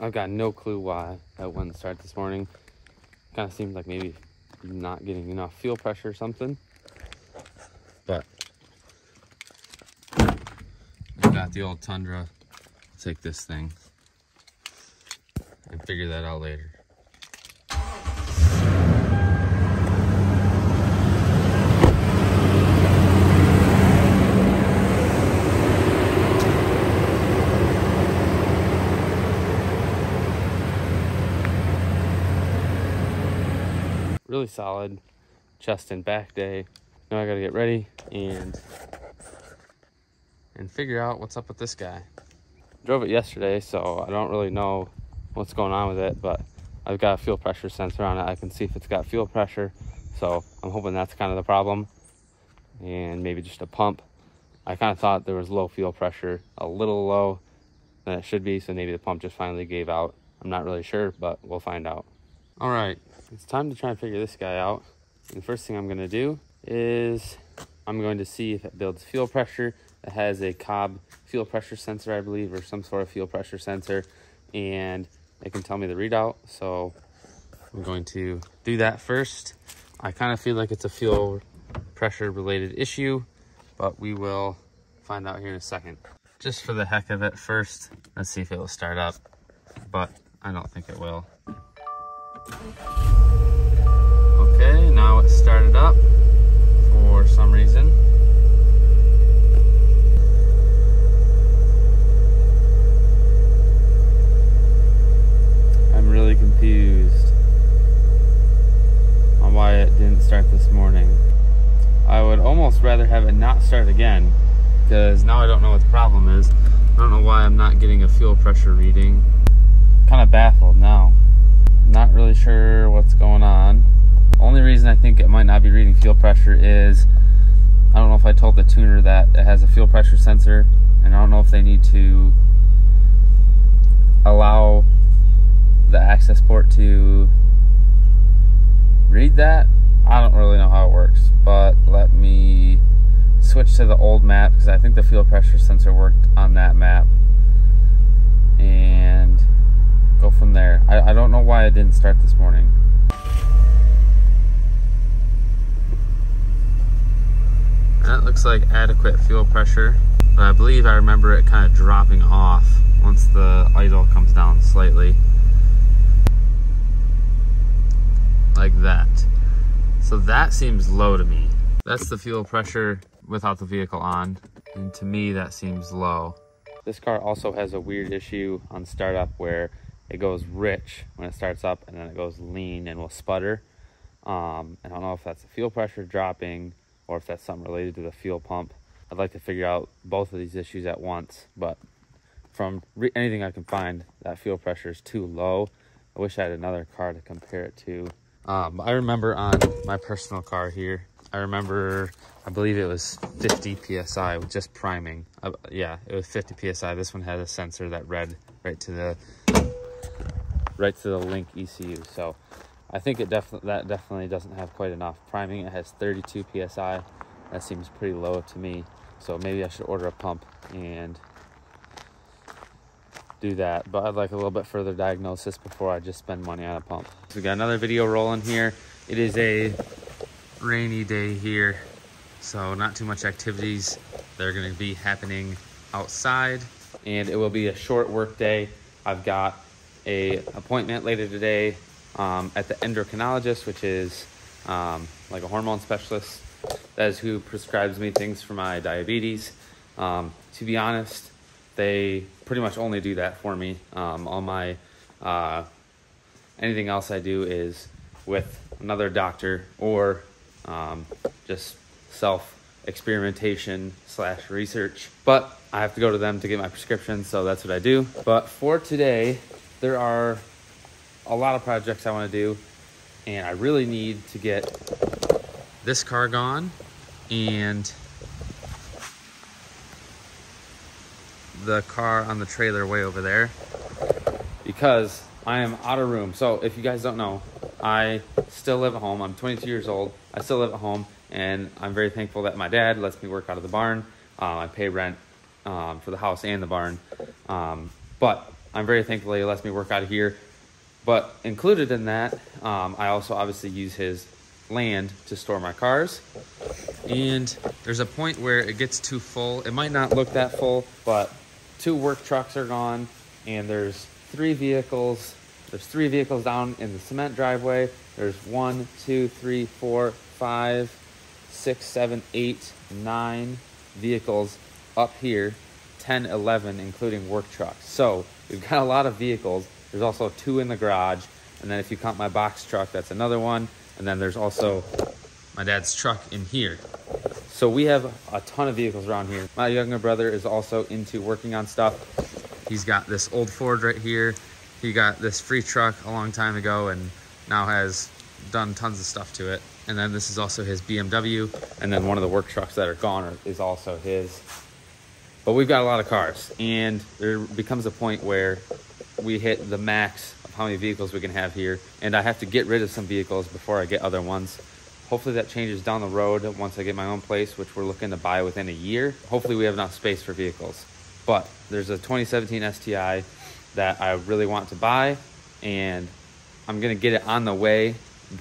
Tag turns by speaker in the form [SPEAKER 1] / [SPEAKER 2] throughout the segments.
[SPEAKER 1] I've got no clue why that wouldn't start this morning. Kind of seems like maybe not getting enough fuel pressure or something. But I've got the old Tundra. I'll take this thing and figure that out later. Really solid chest and back day. Now I gotta get ready and figure out what's up with this guy. Drove it yesterday, so I don't really know what's going on with it, but I've got a fuel pressure sensor on it. I can see if it's got fuel pressure, so I'm hoping that's kind of the problem, and maybe just a pump. I kind of thought there was low fuel pressure, a little low than it should be, so maybe the pump just finally gave out. I'm not really sure, but we'll find out. All right, it's time to try and figure this guy out. And the first thing I'm gonna do is I'm going to see if it builds fuel pressure. It has a Cobb fuel pressure sensor, I believe, or some sort of fuel pressure sensor, and it can tell me the readout. So I'm going to do that first. I kind of feel like it's a fuel pressure related issue, but we will find out here in a second. Just for the heck of it first, let's see if it will start up, but I don't think it will. Okay, now it started up for some reason. I'm really confused on why it didn't start this morning. I would almost rather have it not start again, because now I don't know what the problem is. I don't know why I'm not getting a fuel pressure reading. Kind of baffled now. Not really sure what's going on. Only reason I think it might not be reading fuel pressure is I don't know if I told the tuner that it has a fuel pressure sensor, and I don't know if they need to allow the access port to read that. I don't really know how it works, but let me switch to the old map because I think the fuel pressure sensor worked on that map, and go from there. I don't know why it didn't start this morning. That looks like adequate fuel pressure, but I believe I remember it kind of dropping off once the idle comes down slightly. Like that. So that seems low to me. That's the fuel pressure without the vehicle on, and to me that seems low. This car also has a weird issue on startup where it goes rich when it starts up and then it goes lean and will sputter. I don't know if that's the fuel pressure dropping or if that's something related to the fuel pump. I'd like to figure out both of these issues at once, but from anything I can find, that fuel pressure is too low. I wish I had another car to compare it to. I remember on my personal car here, I believe it was 50 PSI with just priming. Yeah, it was 50 PSI. This one had a sensor that read right to the link ECU. So I think that definitely doesn't have quite enough priming. It has 32 PSI. That seems pretty low to me. So maybe I should order a pump and do that, but I'd like a little bit further diagnosis before I just spend money on a pump. So we got another video rolling here. It is a rainy day here, so not too much activities that are going to be happening outside, and it will be a short work day. I've got a appointment later today at the endocrinologist, which is like a hormone specialist. That is who prescribes me things for my diabetes. To be honest, they pretty much only do that for me. All my anything else I do is with another doctor or just self-experimentation / research. But I have to go to them to get my prescription, so that's what I do. But for today, there are a lot of projects I want to do, and I really need to get this car gone and the car on the trailer way over there, because I am out of room. So if you guys don't know, I still live at home. I'm 22 years old. I still live at home, and I'm very thankful that my dad lets me work out of the barn. I pay rent for the house and the barn. But I'm very thankful he lets me work out of here. But included in that, I also obviously use his land to store my cars. And there's a point where it gets too full. It might not look that full, but 2 work trucks are gone, and there's 3 vehicles. There's 3 vehicles down in the cement driveway. There's 1, 2, 3, 4, 5, 6, 7, 8, 9 vehicles up here, 10, 11, including work trucks. So we've got a lot of vehicles. There's also 2 in the garage. And then if you count my box truck, that's another one. And then there's also my dad's truck in here. So we have a ton of vehicles around here. My younger brother is also into working on stuff. He's got this old Ford right here. He got this free truck a long time ago and now has done tons of stuff to it. And then this is also his BMW. And then one of the work trucks that are gone is also his. But we've got a lot of cars, and there becomes a point where we hit the max of how many vehicles we can have here. And I have to get rid of some vehicles before I get other ones. Hopefully that changes down the road once I get my own place, which we're looking to buy within a year. Hopefully we have enough space for vehicles. But there's a 2017 STI that I really want to buy, and I'm gonna get it on the way.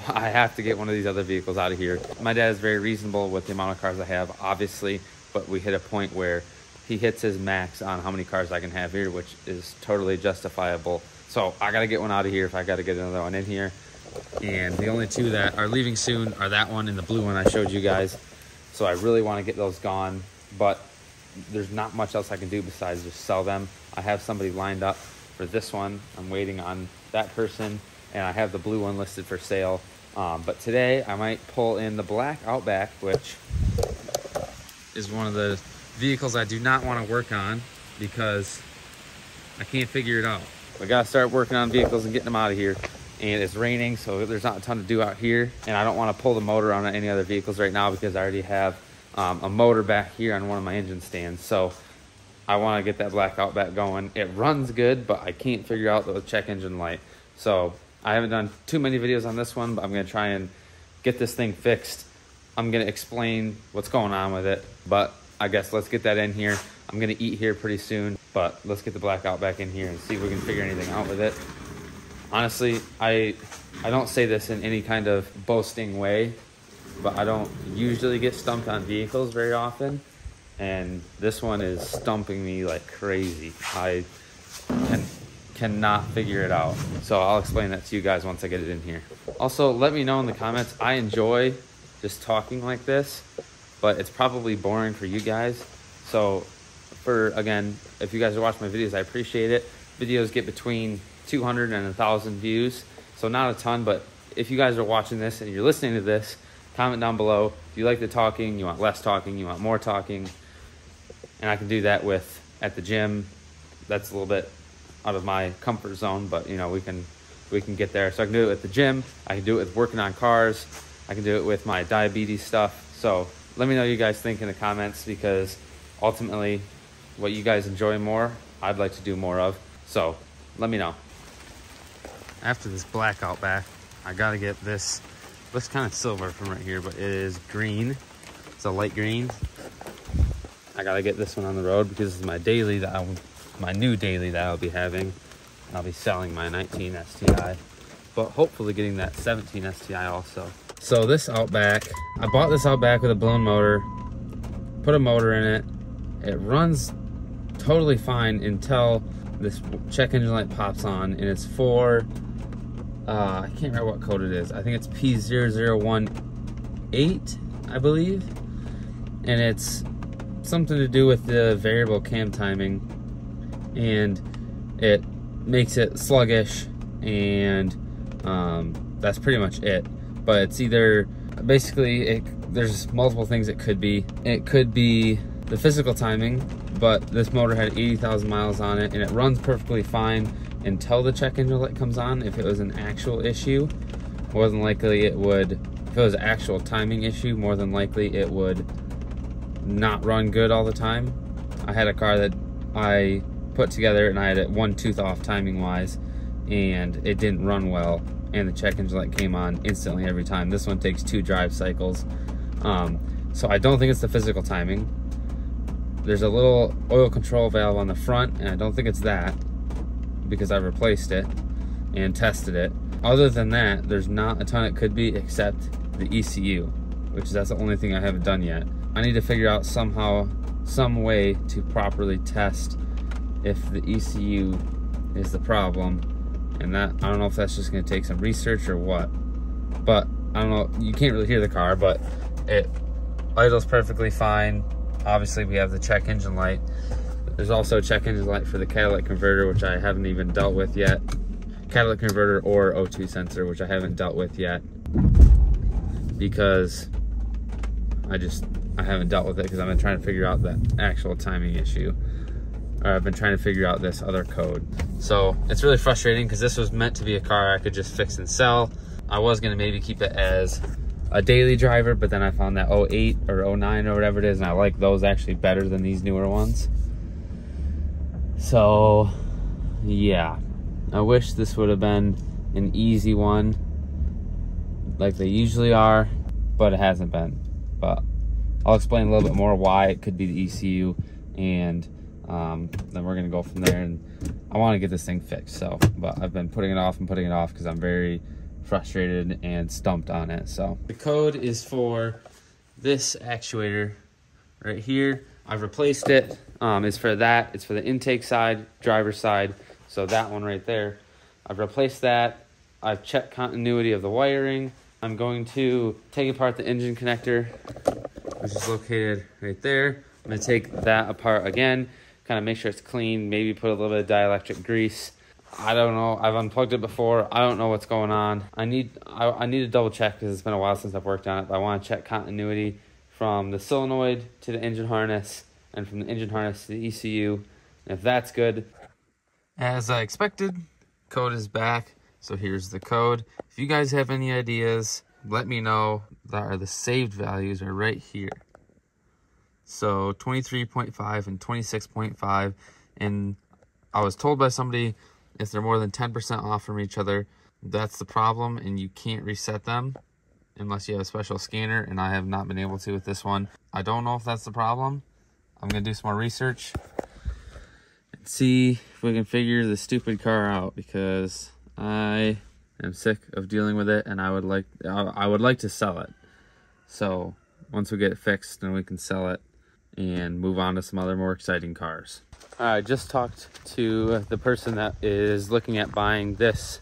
[SPEAKER 1] But I have to get one of these other vehicles out of here. My dad is very reasonable with the amount of cars I have, obviously, but we hit a point where he hits his max on how many cars I can have here, which is totally justifiable. So I gotta get one out of here if I gotta get another one in here. And the only 2 that are leaving soon are that one and the blue one I showed you guys. So I really want to get those gone, but there's not much else I can do besides just sell them. I have somebody lined up for this one. I'm waiting on that person, and I have the blue one listed for sale. But today I might pull in the black Outback, which is one of the vehicles I do not want to work on because I can't figure it out. We gotta start working on vehicles and getting them out of here. And it's raining, so there's not a ton to do out here. And I don't want to pull the motor on any other vehicles right now because I already have a motor back here on one of my engine stands. So I want to get that black Outback going. It runs good, but I can't figure out the check engine light. So I haven't done too many videos on this one, but I'm going to try and get this thing fixed. I'm going to explain what's going on with it, but I guess let's get that in here. I'm going to eat here pretty soon, but let's get the black Outback in here and see if we can figure anything out with it. Honestly, I don't say this in any kind of boasting way, but I don't usually get stumped on vehicles very often, and this one is stumping me like crazy. I cannot figure it out. So I'll explain that to you guys once I get it in here. Also, let me know in the comments. I enjoy just talking like this, but it's probably boring for you guys. So again, if you guys are watching my videos, I appreciate it. Videos get between 200 and 1,000 views, so not a ton, but if you guys are watching this and you're listening to this, comment down below if you like the talking, you want less talking, you want more talking, and I can do that with at the gym. That's a little bit out of my comfort zone, but you know, we can get there. So I can do it at the gym, I can do it with working on cars, I can do it with my diabetes stuff. So let me know what you guys think in the comments, because ultimately what you guys enjoy more, I'd like to do more of. So let me know. After this black Outback, I gotta get this. Looks kind of silver from right here, but it is green. It's a light green. I gotta get this one on the road because this is my daily my new daily that I'll be having. I'll be selling my 19 STI, but hopefully getting that 17 STI also. So this Outback, I bought this Outback with a blown motor, put a motor in it. It runs totally fine until this check engine light pops on, and it's for I can't remember what code it is. I think it's P0018, I believe. And it's something to do with the variable cam timing. And it makes it sluggish, and that's pretty much it. But it's either, basically, there's multiple things it could be. It could be the physical timing, but this motor had 80,000 miles on it, and it runs perfectly fine until the check engine light comes on. If it was an actual issue, more than likely it would, if it was an actual timing issue, more than likely it would not run good all the time. I had a car that I put together and I had it one tooth off timing wise, and it didn't run well, and the check engine light came on instantly every time. This one takes 2 drive cycles. So I don't think it's the physical timing. There's a little oil control valve on the front, and I don't think it's that. because I replaced it and tested it. Other than that, there's not a ton it could be except the ECU, which that's the only thing I haven't done yet. I need to figure out somehow, some way to properly test if the ECU is the problem. And that, I don't know if that's just gonna take some research or what, but I don't know, you can't really hear the car, but it idles perfectly fine. Obviously we have the check engine light. There's also a check engine light for the catalytic converter, which I haven't even dealt with yet. Catalytic converter or O2 sensor, which I haven't dealt with yet because I haven't dealt with it because I've been trying to figure out the actual timing issue. Or I've been trying to figure out this other code. So it's really frustrating because this was meant to be a car I could just fix and sell. I was gonna maybe keep it as a daily driver, but then I found that 08 or 09 or whatever it is, and I like those actually better than these newer ones. So yeah, I wish this would have been an easy one like they usually are, but it hasn't been. But I'll explain a little bit more why it could be the ECU, and then we're gonna go from there. And I want to get this thing fixed, so, but I've been putting it off and putting it off because I'm very frustrated and stumped on it. So the code is for this actuator right here. I've replaced it. It's for that. It's for the intake side, driver side. So that one right there, I've replaced that. I've checked continuity of the wiring. I'm going to take apart the engine connector, which is located right there. I'm gonna take that apart again, kind of make sure it's clean, maybe put a little bit of dielectric grease. I don't know, I've unplugged it before. I don't know what's going on. I need to double check because it's been a while since I've worked on it, but I want to check continuity from the solenoid to the engine harness and from the engine harness to the ECU. And if that's good, as I expected, code is back. So here's the code. If you guys have any ideas, let me know. The saved values are right here. So 23.5 and 26.5. And I was told by somebody, if they're more than 10% off from each other, that's the problem, and you can't reset them unless you have a special scanner, and I have not been able to with this one. I don't know if that's the problem. I'm gonna do some more research and see if we can figure the stupid car out, because I am sick of dealing with it, and I would like to sell it. So once we get it fixed, then we can sell it and move on to some other more exciting cars. I just talked to the person that is looking at buying this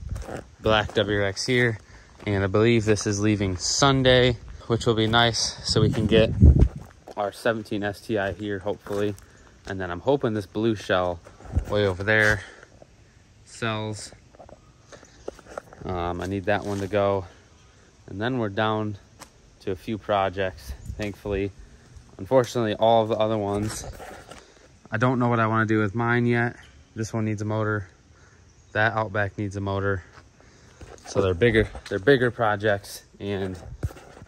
[SPEAKER 1] black WRX here, and I believe this is leaving Sunday, which will be nice, so we can get our 17 STI here, hopefully. And then I'm hoping this blue shell way over there sells. I need that one to go. And then we're down to a few projects, thankfully. Unfortunately, all of the other ones, I don't know what I want to do with mine yet. This one needs a motor. That Outback needs a motor. So they're bigger projects, and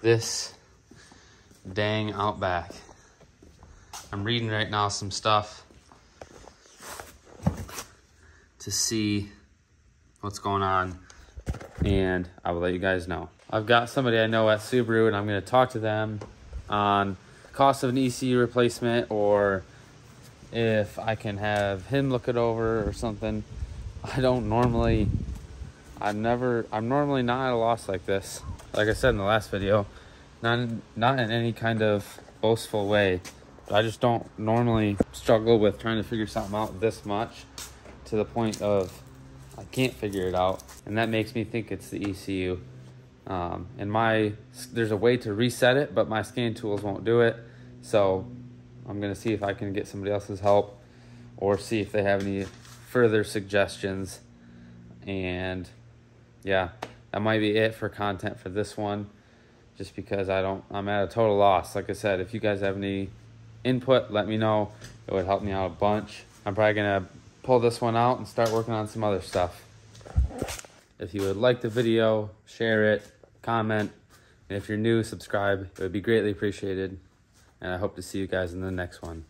[SPEAKER 1] this dang Outback. I'm reading right now some stuff to see what's going on, and I will let you guys know. I've got somebody I know at Subaru, and I'm going to talk to them on cost of an ECU replacement, or if I can have him look it over or something. I'm normally not at a loss like this. Like I said in the last video, not in any kind of boastful way. I just don't normally struggle with trying to figure something out this much to the point of I can't figure it out, and that makes me think it's the ECU. And there's a way to reset it, but my scan tools won't do it. So I'm gonna see if I can get somebody else's help, or see if they have any further suggestions. And yeah, that might be it for content for this one, just because I'm at a total loss. Like I said, if you guys have any input, let me know. It would help me out a bunch. I'm probably gonna pull this one out and start working on some other stuff. If you would like the video, share it, comment, and if you're new, subscribe. It would be greatly appreciated. And I hope to see you guys in the next one.